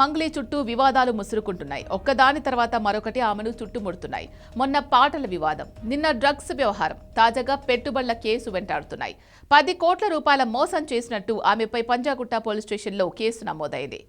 మంగ్లీ చుట్టూ వివాదాలు ముసురుకుంటున్నాయి. ఒక్కదాని తర్వాత మరొకటి ఆమెను చుట్టుముడుతున్నాయి. మొన్న పాటల వివాదం, నిన్న డ్రగ్స్ వ్యవహారం, తాజాగా పెట్టుబడుల కేసు వెంటాడుతున్నాయి. 10 కోట్ల రూపాయల మోసం చేసినట్టు ఆమెపై పంజాగుట్ట పోలీస్ స్టేషన్లో కేసు నమోదైంది.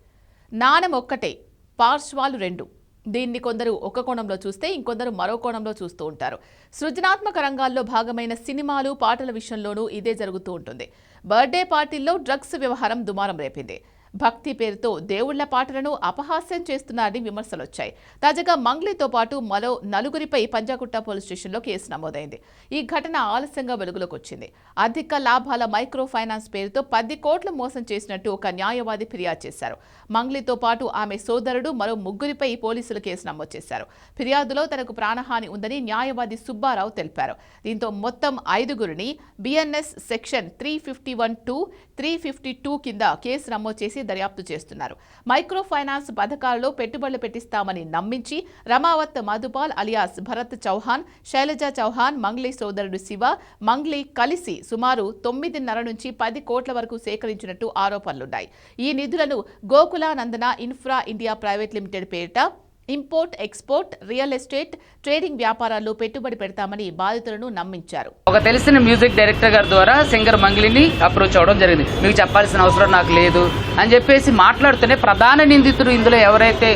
నాణెం ఒక్కటే, పార్శ్వాలు 2. దీన్ని కొందరు ఒక కోణంలో చూస్తే ఇంకొందరు మరో కోణంలో చూస్తూ ఉంటారు. సృజనాత్మక రంగాల్లో భాగమైన సినిమాలు, పాటల విషయంలోనూ ఇదే జరుగుతూ ఉంటుంది. బర్త్డే పార్టీల్లో డ్రగ్స్ వ్యవహారం దుమారం రేపింది. భక్తి పేరుతో దేవుళ్ల పాటలను అపహాస్యం చేస్తున్నారని విమర్శలొచ్చాయి. తాజాగా మంగ్లీతో పాటు మరో 4గురిపై పంజాగుట్ట పోలీస్ స్టేషన్లో కేసు నమోదైంది. ఈ ఘటన ఆలస్యంగా వెలుగులోకి వచ్చింది. అధిక లాభాల మైక్రో ఫైనాన్స్ పేరుతో 10 కోట్లు మోసం చేసినట్టు ఒక న్యాయవాది ఫిర్యాదు చేశారు. మంగ్లీతో పాటు ఆమె సోదరుడు మరో 3గురిపై పోలీసులు కేసు నమోదు చేశారు. ఫిర్యాదులో తనకు ప్రాణహాని ఉందని న్యాయవాది సుబ్బారావు తెలిపారు. దీంతో మొత్తం 5గురిని బిఎన్ఎస్ సెక్షన్ 351(2), 352 కింద కేసు నమోదు చేసి దర్యాప్తు చేస్తున్నారు. మైక్రో ఫైనాన్స్ పథకాలలో పెట్టుబడులు పెట్టిస్తామని నమ్మించి రమావత్ మధుపాల్ అలియాస్ భరత్ చౌహాన్, శైలజ చౌహాన్, మంగ్లీ సోదరుడు శివ, మంగ్లీ కలిసి సుమారు 9.5 నుంచి 10 కోట్ల వరకు సేకరించినట్టు ఆరోపణలున్నాయి. ఈ నిధులను గోకులానందన ఇన్ఫ్రా ఇండియా ప్రైవేట్ లిమిటెడ్ పేరిట import, export, real estate, trading వ్యాపారాల్లో పెట్టుబడి పెడతామని బాధితులను నమ్మించారు. ఒక తెలిసిన మ్యూజిక్ డైరెక్టర్ గారి ద్వారా సింగర్ మంగ్లీని అప్రోచ్ అవడం జరిగింది. మీకు చెప్పాల్సిన అవసరం నాకు లేదు అని చెప్పేసి మాట్లాడుతూనే ప్రధాన నిందితుడు ఇందులో ఎవరైతే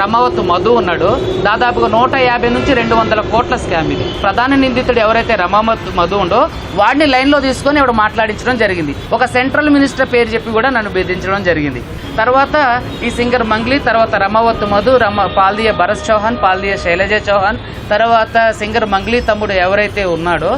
రమావత్ మధు ఉన్నాడో దాదాపుగా 150 నుంచి 200 కోట్ల స్కామ్ ఇది. ప్రధాన నిందితుడు ఎవరైతే రమావత్ మధు ఉండో వాడిని లైన్ లో తీసుకొని ఎవడు మాట్లాడించడం జరిగింది. ఒక సెంట్రల్ మినిస్టర్ పేరు చెప్పి కూడా నన్ను బెదిరించడం జరిగింది. తర్వాత ఈ సింగర్ మంగ్లీ, తర్వాత రమావత్ మధు, పాల్దియ భరత్ చౌహాన్, పాల్దియ శైలజ చౌహాన్, తర్వాత సింగర్ మంగ్లీ తమ్ముడు ఎవరైతే ఉన్నాడో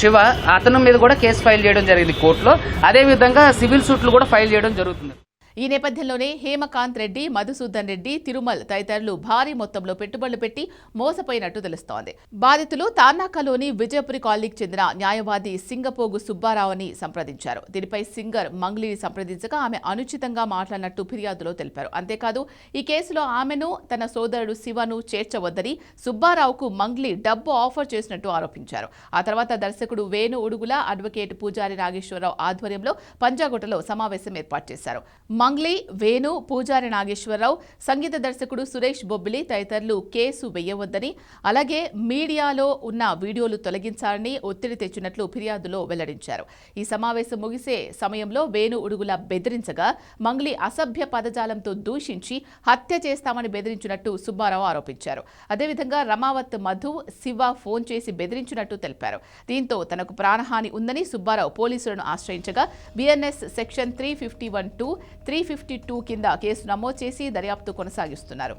శివ, అతని మీద కూడా కేసు ఫైల్ చేయడం జరిగింది కోర్టులో. అదేవిధంగా సివిల్ సూట్లు కూడా ఫైల్ చేయడం జరుగుతుంది. ఈ నేపథ్యంలోనే హేమకాంత్ రెడ్డి, మధుసూదన్ రెడ్డి, తిరుమల్ తదితరులు భారీ మొత్తంలో పెట్టుబడులు పెట్టి మోసపోయినట్టు తెలుస్తోంది. బాధితులు తార్నాకలోని విజయపురి కాలనీకి చెందిన న్యాయవాది సింగపోగు సుబ్బారావుని సంప్రదించారు. దీనిపై సింగర్ మంగ్లీని సంప్రదించగా ఆమె అనుచితంగా మాట్లాడినట్టు ఫిర్యాదులో తెలిపారు. అంతేకాదు ఈ కేసులో ఆమెను, తన సోదరుడు శివను చేర్చవద్దని సుబ్బారావుకు మంగ్లీ డబ్బు ఆఫర్ చేసినట్టు ఆరోపించారు. ఆ తర్వాత దర్శకుడు వేణు ఉడుగుల, అడ్వకేట్ పూజారి నాగేశ్వరరావు ఆధ్వర్యంలో పంజాగుట్టలో సమావేశం ఏర్పాటు చేశారు. మంగ్లీ, వేణు, పూజారి నాగేశ్వరరావు, సంగీత దర్శకుడు సురేష్ బొబ్బిలి తదితరులు కేసు వేయవద్దని, అలాగే మీడియాలో ఉన్న వీడియోలు తొలగించాలని ఒత్తిడి తెచ్చినట్లు ఫిర్యాదులో వెల్లడించారు. ఈ సమావేశం ముగిసే సమయంలో వేణు ఉడుగుల బెదిరించగా మంగ్లీ అసభ్య పదజాలంతో దూషించి హత్య చేస్తామని బెదిరించినట్టు సుబ్బారావు ఆరోపించారు. అదేవిధంగా రమావత్ మధు, శివ ఫోన్ చేసి బెదిరించినట్టు తెలిపారు. దీంతో తనకు ప్రాణహాని ఉందని సుబ్బారావు పోలీసులను ఆశ్రయించగా బిఎన్ఎస్ సెక్షన్ 351(2), 352 కింద కేసు నమోదు చేసి దర్యాప్తు కొనసాగిస్తున్నారు.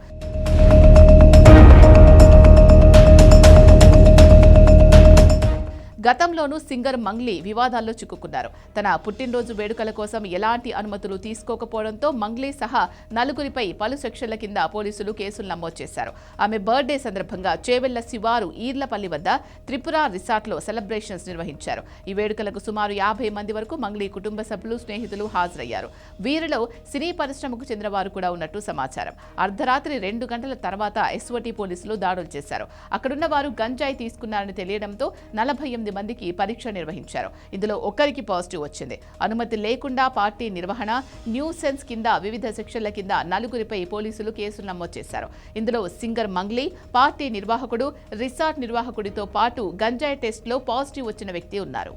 గతంలోనూ సింగర్ మంగ్లీ వివాదాల్లో చిక్కుకున్నారు. తన పుట్టినరోజు వేడుకల కోసం ఎలాంటి అనుమతులు తీసుకోకపోవడంతో మంగ్లీ సహా 4గురిపై పలు సెక్షన్ల కింద పోలీసులు కేసులు నమోదు చేశారు. ఆమె బర్త్డే సందర్భంగా చేవెళ్ల శివారు ఈర్లపల్లి వద్ద త్రిపుర రిసార్ట్లో సెలబ్రేషన్స్ నిర్వహించారు. ఈ వేడుకలకు సుమారు 50 మంది వరకు మంగ్లీ కుటుంబ సభ్యులు, స్నేహితులు హాజరయ్యారు. వీరిలో సినీ పరిశ్రమకు చెందిన వారు కూడా ఉన్నట్టు సమాచారం. అర్ధరాత్రి 2 గంటల తర్వాత ఎస్ఓటీ పోలీసులు దాడులు చేశారు. అక్కడున్న వారు గంజాయి తీసుకున్నారని తెలియడంతో 48 మందికి పరీక్ష నిర్వహించారు. ఇందులో ఒకరికి పాజిటివ్ వచ్చింది. అనుమతి లేకుండా పార్టీ నిర్వహణ, న్యూసెన్స్ కింద వివిధ సెక్షన్ల కింద 4గురిపై పోలీసులు కేసులు నమోదు చేశారు. ఇందులో సింగర్ మంగ్లీ, పార్టీ నిర్వాహకుడు, రిసార్ట్ నిర్వాహకుడితో పాటు గంజాయి టెస్ట్లో పాజిటివ్ వచ్చిన వ్యక్తి ఉన్నారు.